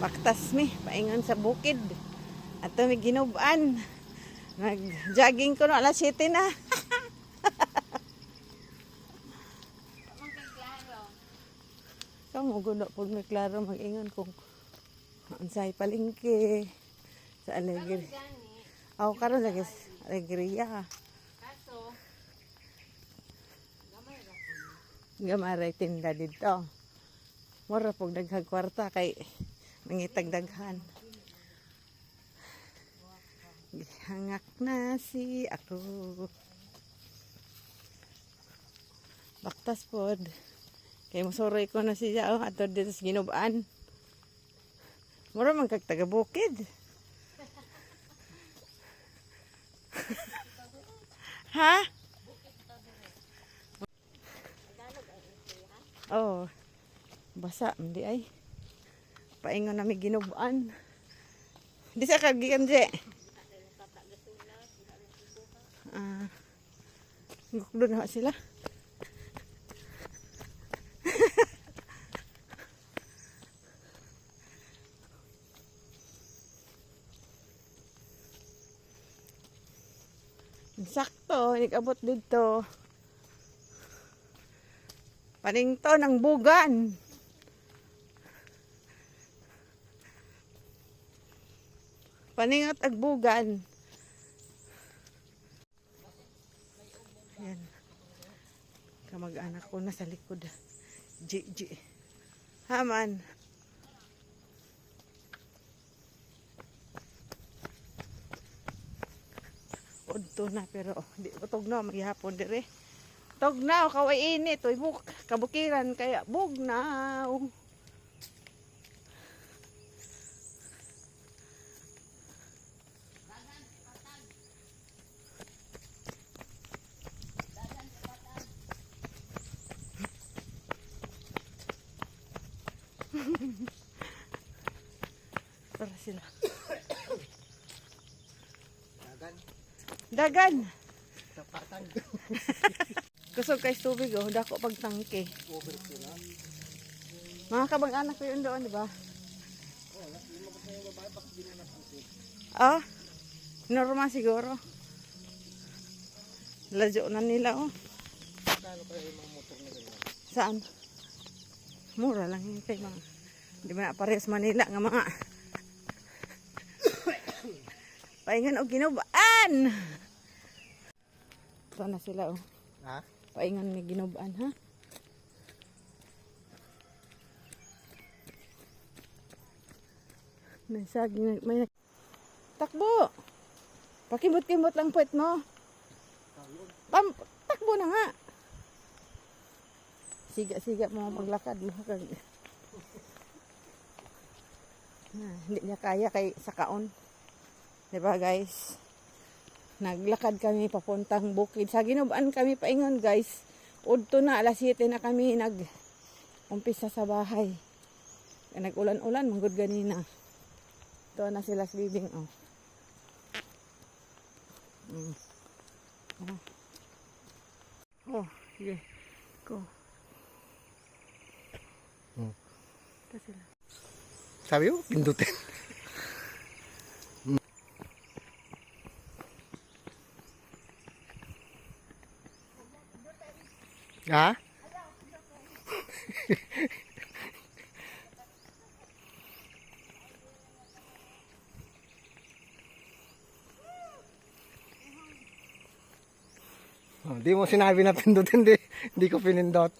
Baktas mi, paingon sa bukid. Ato mi ginubaan. Nag-jogging ko no, alas 7 na. Kamu gundo po may klaro mag-ingon kung ansay palingki sa alegri. Ako karon lagi alegriya. Kaso, Gamaray tinda dito. Mura pog daghang kwarta kay mangitag daghan. Hangak na si ako. Baktas pod. Kay mosoroy ko na siya oh ato dito sa ginubaan. Mura man kag taga bukid. Ha? Oh. Basa hindi ay. Paingon na mi ginubaan. Di sa kagikan je. Gukdo na sila. Sakto, nag-abot dito. Paningto ng bugan. Paningat ag bugan. Ayan. Kamag-anak ko na sa likod. G. Haman. Udto na pero di utog na maghihapon dire. Tognaw kaway init oy buk kabukiran kaya bugnaw. Para sila. Dagan. Tapatan. Kusog kay tubig oh, dako pag tangke. Mga kabang-anak ko yun doon, di ba? Ah, normal siguro. Ladyo na nila oh. Kano kaya yung mga motor na ganyan? Saan? Mura lang yun kay mga. Di ba na parehas Manila nga mga. Paingan o ginubaan. Ito na sila oh. Ha? Paingan may ginubaan ha. May saging may takbo. Pakimot-kimot lang puwet mo. Takbo na nga. Siga-siga mo maglakad mo kag. Hindi niya kaya kay sakaon. 'Di ba guys? Naglakad kami papuntang bukid. Sa ginubaan kami paingon guys. Udto na alas 7 na kami umpisa sa bahay. Nag-ulan-ulan manggod ganina. Ito na sila sa bibing oh. Oh, sige. Go. Ito sila. Sabi mo, pindutin. Ha? Oh, di mo sinabi na pindutin, di ko pinindot.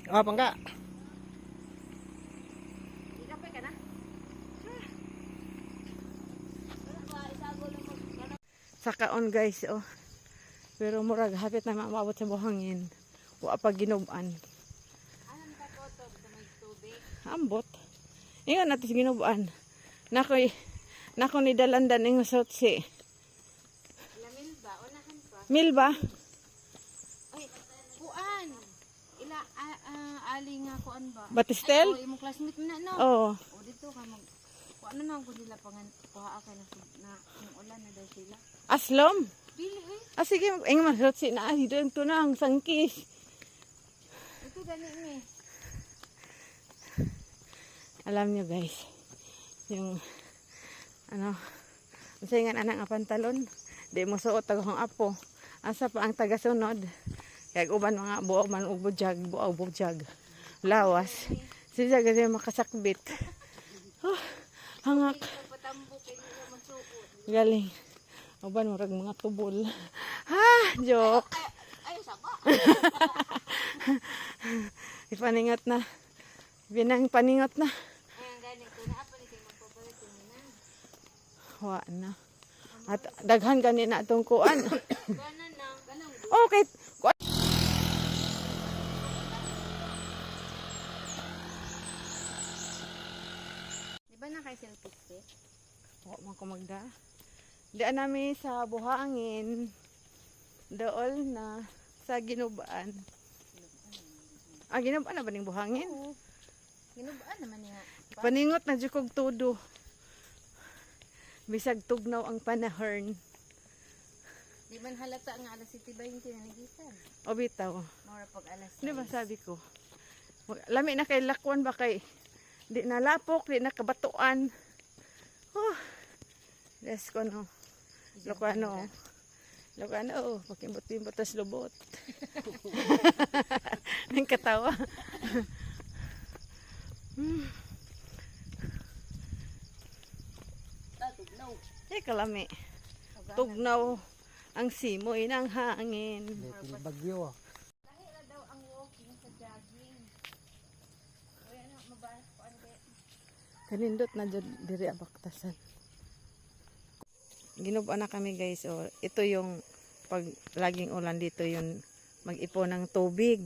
Ah, pangga. Sakaon guys oh. Pero murag hapit na maabot sa buhangin. Wa pa ginubaan. anong kakotog sa may tubig? Ambot. Ingon natin sa ginubaan. Nako ni dalandan ing sotsi. Lamin ba? Unahan Mil ba? Ay, kuan. Ila ali nga kuan ba? Batistel? O imong classmate mo na no. Oo. O dito ka mag kuan na ko nila pangan kuha ka na yung ulan na daw sila. Aslom? Dili eh. Ah, sige. Ang masarot si na. Dito yung tunang sangkis. Ito gani mi. Alam nyo guys. Yung ano. Masaya nga anak nga pantalon. Di mo suot tagahong apo. Asa pa ang tagasunod. Kaya uban mga buaw man ubudyag. Buaw budyag. Lawas. Siya kasi makasakbit. Oh, hangak. Patambok kay nila magsuot. Galing. Uban murag mga tubol. Ha! Joke. Ay saba. Ipaningot na. Binang paningot na. Ayan gani ko na apa ni kay magpapalit na. Wa na. At daghan gani na itong kuan. Ganan na, ganang Okay. Kuan. Di ba na kay selfie stick? Wa man ko magda. Diyan nami sa buhangin. Dool na sa ginubaan. Ah, ginubaan na ba ning buhangin? Oo. Ginubaan naman niya. Paningot na jud kog tudo. Bisag tugnaw ang panahon. Di man halata nga alas 7:20 na nagikan. O bitaw. Mora pag alas 6. Di ba sabi ko? Lami na kay lakwan ba kay di nalapok, di nakabatuan. Oh. Yes ko no. Lokano. Lokano, pakimbot-bimbot tas lubot. Nang katawa. Eh kalami. Tugnaw ang simoy ng hangin. Dating bagyo. Dahil na daw ang walking sa jogging. O yan ang mabas ko ande. Kanindot na dyan diri abaktasan. Ginubaan na kami guys. O, ito yung pag laging ulan dito yung mag-ipon ng tubig.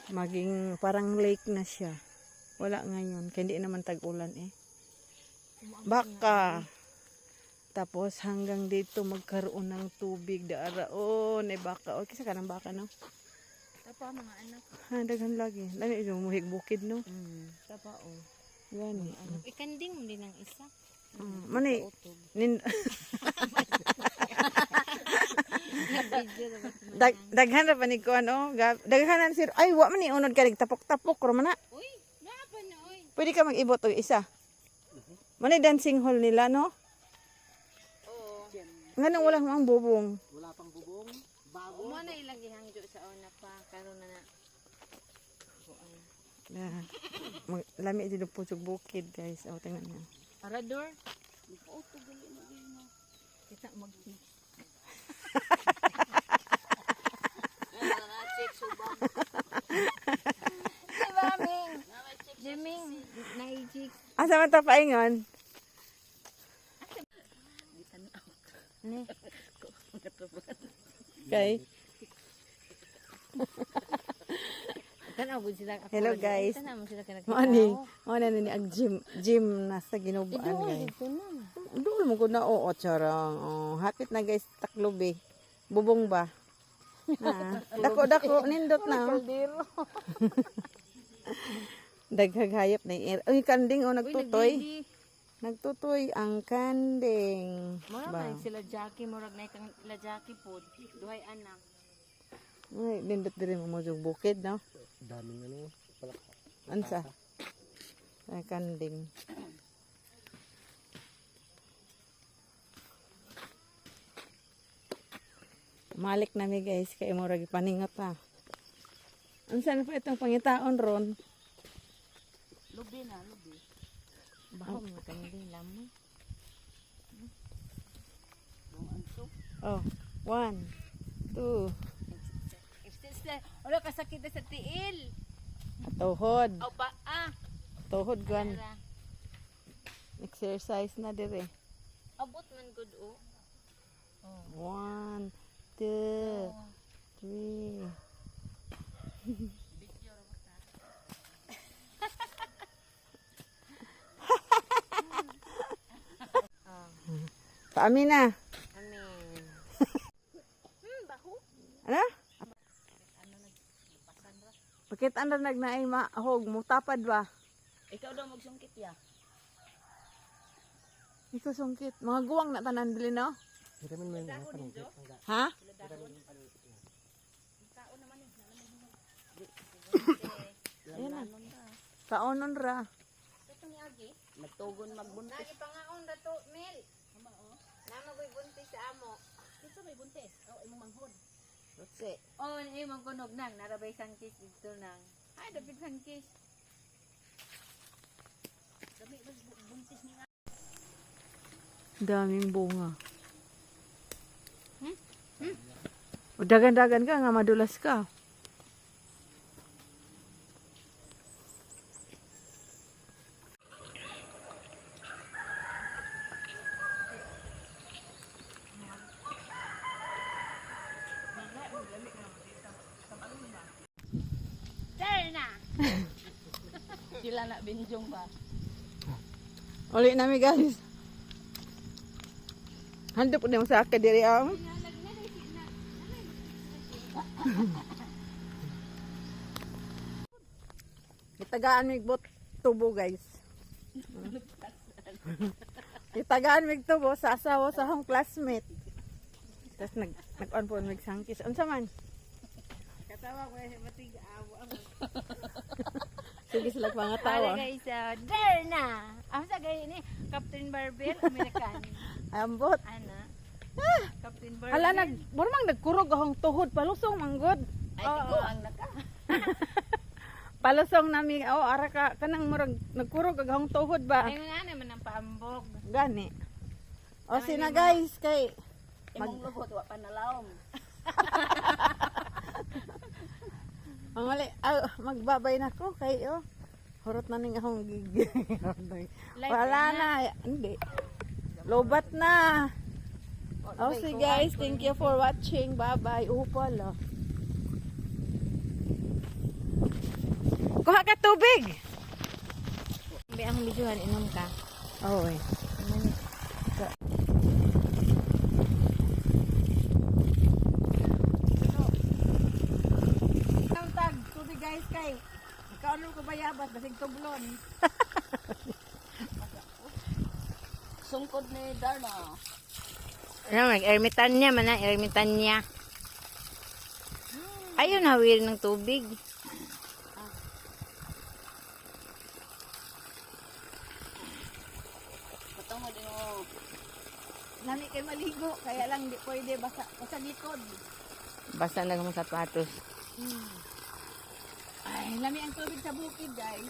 Maging parang lake na siya. Wala ngayon. Kaya hindi naman tag-ulan eh. Baka. Tapos hanggang dito magkaroon ng tubig. Daaraon. Eh baka. O, kisa ka ng baka no? Tapa mga anak. Ha, daghan lagi. Lami yung muhig bukid no? Tapa o. Gani. Ikanding mo din ang isa. Mani. Daghan ra pa ni ko ano, daghanan sir. Ay wa man ni unod ka tapok-tapok ro man na. Uy, napa na oy. Pwede ka mag-ibot og isa. Mani dancing hall nila no. Oo. Nganong wala mang bubong. Wala pang bubong. Bago. Mo na ilang gihangyo sa una pa karon na. Lami dito po sa bukid guys. O tingnan niyo. Arador. Oo, to gali mo mo. Kita mag check subang. Diba, Ming? Jiming, naijik. Asa man ta paingon? Ne. Okay. Tanaw gud sila. Hello guys. Tanaw mo sila kanang. Mo na ni ang gym na sa ginubaan guys. Dito na. Doon mo ko na oo charang. Oh, hapit na guys taklobe. Bubong ba? Dako nindot na. Kaldero. Daghagayap na yung Uy, kanding o nagtutoy. Nagtutoy ang kanding. Mura Ba? man sila Jackie, murag na kang la Jackie pod. Duhay anak. Ay, nindot din mo yung bukid, no? Daming ano. Palak. Ansa? Ay, kanding. Malik na mi guys, kay mo ragi paningot pa. Ansa na pa itong pangitaon ron? Lubi na, lubi. Bahaw mo kanding lamay. Oh, 1, 2, Wala kasakit sa tiil. tuhod. O pa Tuhod gan. Exercise na dire. Abot man good o. 1, 2, 3. Paami na. Amen. andan nagnaay mahog mo tapad ba? Ikaw daw magsungkit ya. Ikaw sungkit. Mga guwang na tanan dili no? Vitamin mo yun. Ha? Ayan na. Kaonon ra. Ito ni Agi. Nagtugon magbuntis. Lagi pangaon na to, Mel. Nama ko'y buntis sa amo. Ito may buntis. Oh, imong manghod. Si. Oh, ni imong kunog nang narabay sangkis dito nang. Ay, dapit sangkis. Dami buntis ni Daming bunga. O, dagan-dagan ka nga madulas ka. There na. Sila na binjong ba? Uli nami guys. Handap po mo sa akin diri ang. Itagaan mig bot tubo guys. Itagaan mig tubo sa asawa sa akong classmate. Tapos nag-on po mig sangkis. Unsa man? Katawa ko eh, matig awo ang. Sige sila Para pangatawa. guys, there na. Amo sa gay ni Captain Barbell American. Ambot. Ana. Captain Barbell. Hala murmang nagkurog akong tuhod palusong manggod. Ay, ikaw ang naka. Palusong nami ara ka kanang murag nagkurog akong tuhod ba? Ay nga naman ang paambog. Gani. O sina guys kay Imong lubot wa panalawom. ang mali magbabay na ko kay hurot na ning akong gig. Wala na, hindi. Lobat na. Oh, so guys, thank you for watching. Bye-bye. Upal. Kuha ka tubig. Be ang bijuan inom ka. Oh, eh. Ang tag, tubig guys kay. Ikaw ano ko bayabas, basig tublon. Sungkod ni Darna. Ano, mag-ermitan niya, ermitan niya. Ayun, hawir ng tubig. Patong mo din mo. Nami kay maligo, kaya lang di pwede basa likod. Basta na ng sapatos. Ay, lami ang tubig sa bukid, guys.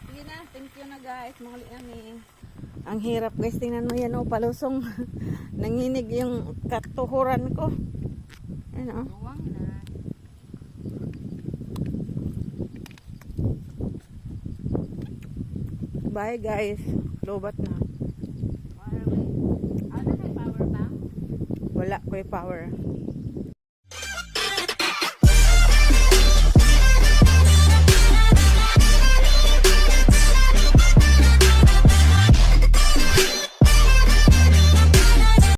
Sige na, thank you na guys. Muli kami. Ang hirap guys, tingnan mo yan palusong. Nanginig yung katuhuran ko. Ano? Buwang na. Bye guys. Lobat na. Ano na power bank? Wala ko yung power.